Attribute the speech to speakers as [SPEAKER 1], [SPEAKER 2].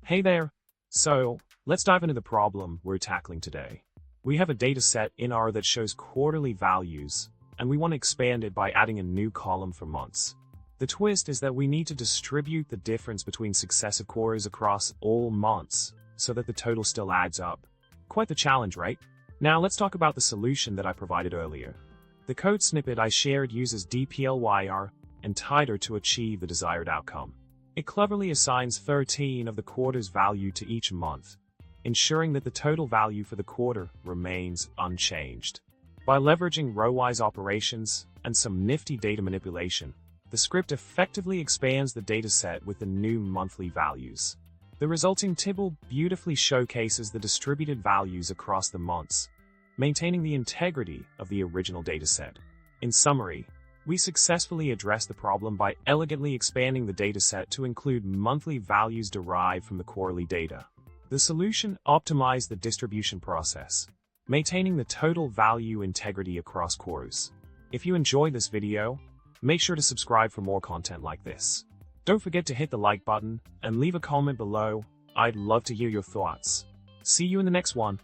[SPEAKER 1] Hey there! So, let's dive into the problem we're tackling today. We have a dataset in R that shows quarterly values, and we want to expand it by adding a new column for months. The twist is that we need to distribute the difference between successive quarters across all months, so that the total still adds up. Quite the challenge, right? Now let's talk about the solution that I provided earlier. The code snippet I shared uses dplyr and tidyr to achieve the desired outcome. It cleverly assigns 13 of the quarter's value to each month, ensuring that the total value for the quarter remains unchanged. By leveraging row-wise operations and some nifty data manipulation, the script effectively expands the dataset with the new monthly values. The resulting table beautifully showcases the distributed values across the months, maintaining the integrity of the original dataset. In summary, we successfully addressed the problem by elegantly expanding the dataset to include monthly values derived from the quarterly data. The solution optimized the distribution process, maintaining the total value integrity across quarters. If you enjoyed this video, make sure to subscribe for more content like this. Don't forget to hit the like button and leave a comment below. I'd love to hear your thoughts. See you in the next one.